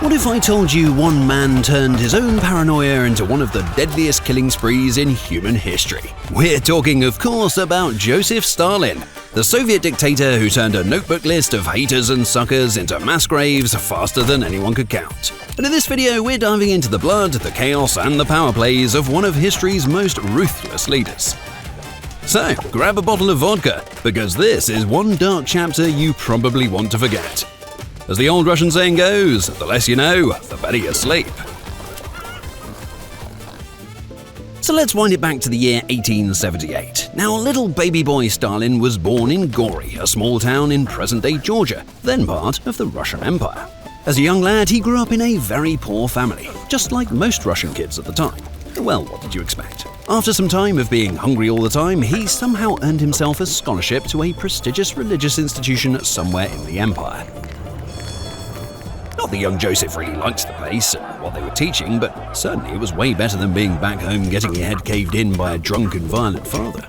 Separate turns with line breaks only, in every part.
What if I told you one man turned his own paranoia into one of the deadliest killing sprees in human history? We're talking, of course, about Joseph Stalin, the Soviet dictator who turned a notebook list of haters and suckers into mass graves faster than anyone could count. And in this video, we're diving into the blood, the chaos, and the power plays of one of history's most ruthless leaders. So, grab a bottle of vodka, because this is one dark chapter you probably want to forget. As the old Russian saying goes, the less you know, the better you sleep. So let's wind it back to the year 1878. Now, little baby boy Stalin was born in Gori, a small town in present-day Georgia, then part of the Russian Empire. As a young lad, he grew up in a very poor family, just like most Russian kids at the time. Well, what did you expect? After some time of being hungry all the time, he somehow earned himself a scholarship to a prestigious religious institution somewhere in the empire. Not that young Joseph really liked the place and what they were teaching, but certainly it was way better than being back home getting your head caved in by a drunk and violent father.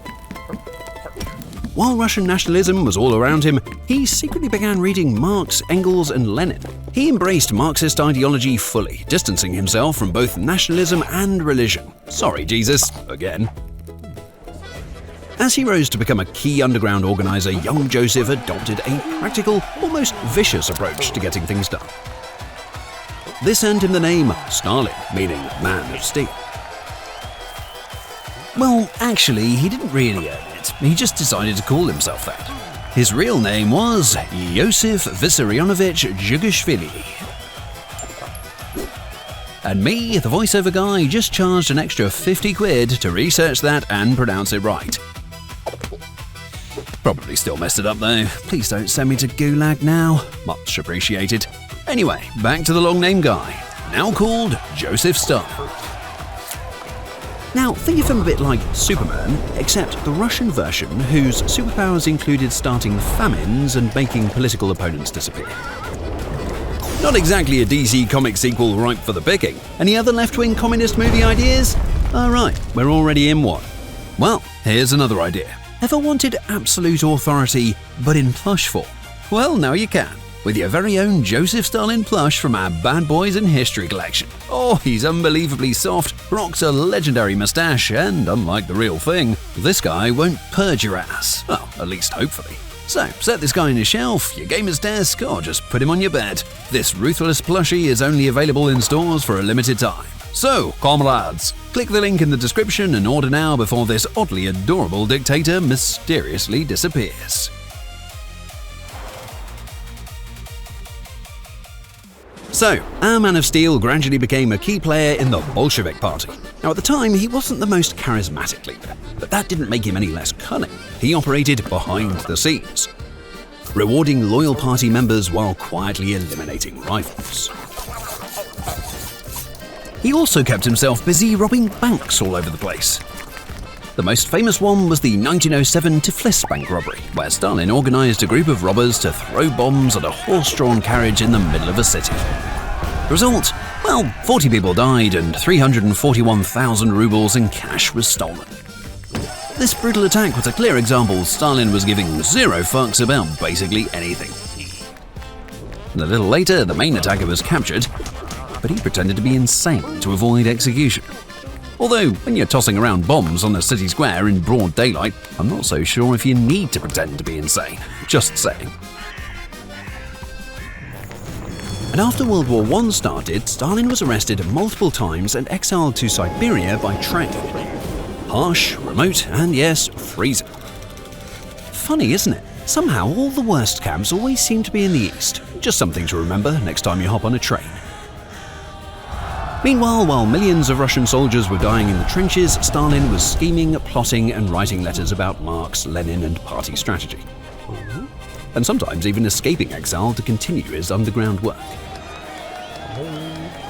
While Russian nationalism was all around him, he secretly began reading Marx, Engels, and Lenin. He embraced Marxist ideology fully, distancing himself from both nationalism and religion. Sorry, Jesus, again. As he rose to become a key underground organizer, young Joseph adopted a practical, almost vicious approach to getting things done. This earned him the name Stalin, meaning man of steel. Well, actually, he didn't really earn it. He just decided to call himself that. His real name was Joseph Vissarionovich Jugashvili. And me, the voiceover guy, just charged an extra 50 quid to research that and pronounce it right. Probably still messed it up though. Please don't send me to Gulag now. Much appreciated. Anyway, back to the long name guy, now called Joseph Stalin. Now, think of him a bit like Superman, except the Russian version, whose superpowers included starting famines and making political opponents disappear. Not exactly a DC comic sequel ripe for the picking. Any other left-wing communist movie ideas? Alright, we're already in one. Well, here's another idea. Ever wanted absolute authority, but in plush form? Well, now you can, with your very own Joseph Stalin plush from our Bad Boys in History collection. Oh, he's unbelievably soft, rocks a legendary mustache, and unlike the real thing, this guy won't purge your ass. Well, at least hopefully. So, set this guy on your shelf, your gamer's desk, or just put him on your bed. This Ruthless plushie is only available in stores for a limited time. So, comrades, click the link in the description and order now before this oddly adorable dictator mysteriously disappears. So, our Man of Steel gradually became a key player in the Bolshevik Party. Now, at the time, he wasn't the most charismatic leader, but that didn't make him any less cunning. He operated behind the scenes, rewarding loyal party members while quietly eliminating rivals. He also kept himself busy robbing banks all over the place. The most famous one was the 1907 Tiflis bank robbery, where Stalin organized a group of robbers to throw bombs at a horse-drawn carriage in the middle of a city. The result? Well, 40 people died and 341,000 rubles in cash was stolen. This brutal attack was a clear example Stalin was giving zero fucks about basically anything. And a little later, the main attacker was captured, but he pretended to be insane to avoid execution. Although, when you're tossing around bombs on a city square in broad daylight, I'm not so sure if you need to pretend to be insane. Just saying. And after World War I started, Stalin was arrested multiple times and exiled to Siberia by train. Harsh, remote, and yes, freezing. Funny, isn't it? Somehow all the worst camps always seem to be in the east. Just something to remember next time you hop on a train. Meanwhile, while millions of Russian soldiers were dying in the trenches, Stalin was scheming, plotting, and writing letters about Marx, Lenin, and party strategy. And sometimes even escaping exile to continue his underground work.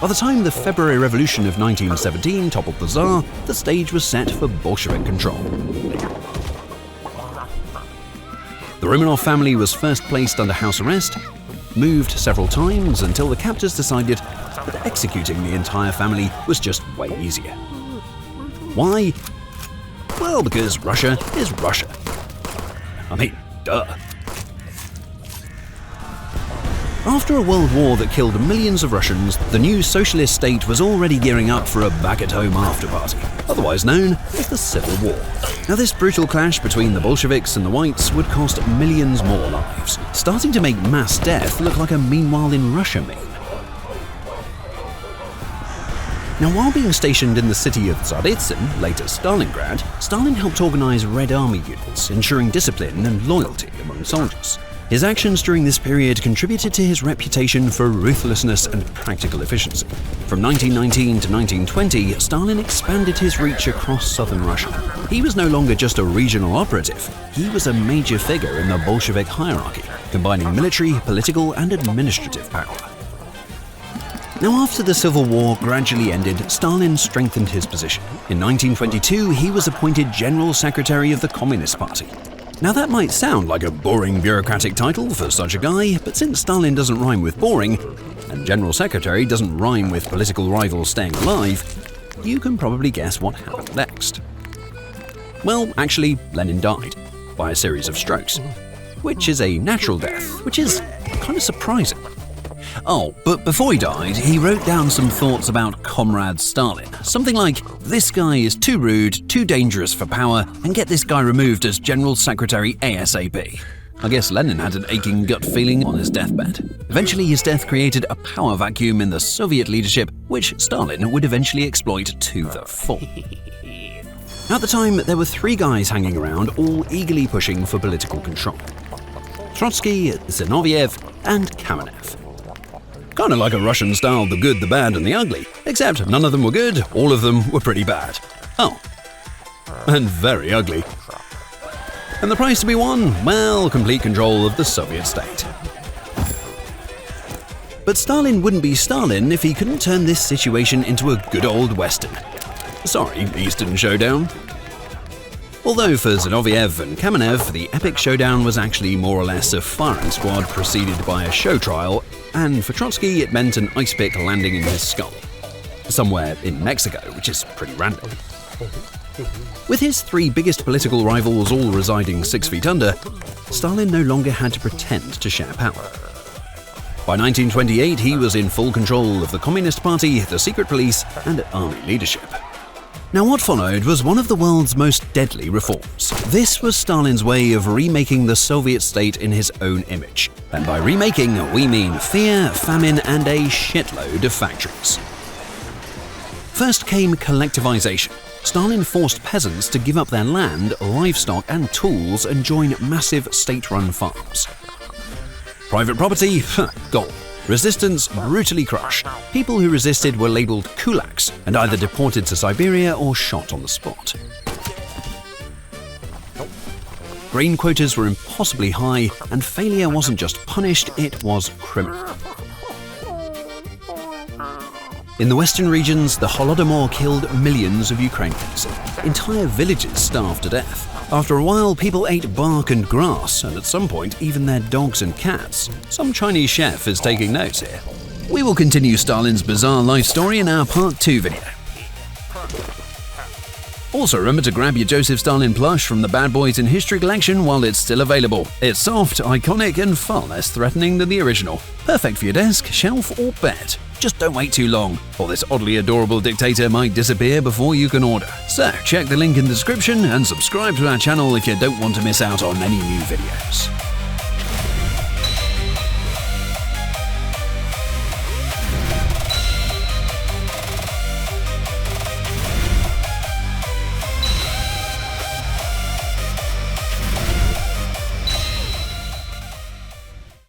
By the time the February Revolution of 1917 toppled the Tsar, the stage was set for Bolshevik control. The Romanov family was first placed under house arrest, moved several times until the captors decided that executing the entire family was just way easier. Why? Well, because Russia is Russia. I mean, duh. After a world war that killed millions of Russians, the new socialist state was already gearing up for a back-at-home after-party, otherwise known as the Civil War. Now, this brutal clash between the Bolsheviks and the Whites would cost millions more lives, starting to make mass death look like a Meanwhile in Russia meme. Now, while being stationed in the city of Tsaritsyn, later Stalingrad, Stalin helped organize Red Army units, ensuring discipline and loyalty among soldiers. His actions during this period contributed to his reputation for ruthlessness and practical efficiency. From 1919 to 1920, Stalin expanded his reach across southern Russia. He was no longer just a regional operative, he was a major figure in the Bolshevik hierarchy, combining military, political, and administrative power. Now, after the Civil War gradually ended, Stalin strengthened his position. In 1922, he was appointed General Secretary of the Communist Party. Now, that might sound like a boring bureaucratic title for such a guy, but since Stalin doesn't rhyme with boring, and General Secretary doesn't rhyme with political rivals staying alive, you can probably guess what happened next. Well, actually, Lenin died by a series of strokes, which is a natural death, which is kind of surprising. Oh, but before he died, he wrote down some thoughts about Comrade Stalin. Something like, "This guy is too rude, too dangerous for power, and get this guy removed as General Secretary ASAP." I guess Lenin had an aching gut feeling on his deathbed. Eventually, his death created a power vacuum in the Soviet leadership, which Stalin would eventually exploit to the full. At the time, there were three guys hanging around, all eagerly pushing for political control: Trotsky, Zinoviev, and Kamenev. Kind of like a Russian style The Good, the Bad, and the Ugly, except none of them were good, all of them were pretty bad. Oh, and very ugly. And the price to be won? Well, complete control of the Soviet state. But Stalin wouldn't be Stalin if he couldn't turn this situation into a good old Western. Sorry, Eastern Showdown. Although for Zinoviev and Kamenev, the epic showdown was actually more or less a firing squad preceded by a show trial, and for Trotsky it meant an ice pick landing in his skull. Somewhere in Mexico, which is pretty random. With his three biggest political rivals all residing 6 feet under, Stalin no longer had to pretend to share power. By 1928, he was in full control of the Communist Party, the secret police, and army leadership. Now, what followed was one of the world's most deadly reforms. This was Stalin's way of remaking the Soviet state in his own image. And by remaking, we mean fear, famine, and a shitload of factories. First came collectivization. Stalin forced peasants to give up their land, livestock, and tools and join massive state-run farms. Private property? Gone. Resistance brutally crushed. People who resisted were labeled kulaks and either deported to Siberia or shot on the spot. Grain quotas were impossibly high, and failure wasn't just punished, it was criminal. In the western regions, the Holodomor killed millions of Ukrainians. Entire villages starved to death. After a while, people ate bark and grass, and at some point, even their dogs and cats. Some Chinese chef is taking notes here. We will continue Stalin's bizarre life story in our Part 2 video. Also, remember to grab your Joseph Stalin plush from the Bad Boys in History collection while it's still available. It's soft, iconic, and far less threatening than the original. Perfect for your desk, shelf, or bed. Just don't wait too long, or this oddly adorable dictator might disappear before you can order. So, check the link in the description and subscribe to our channel if you don't want to miss out on any new videos.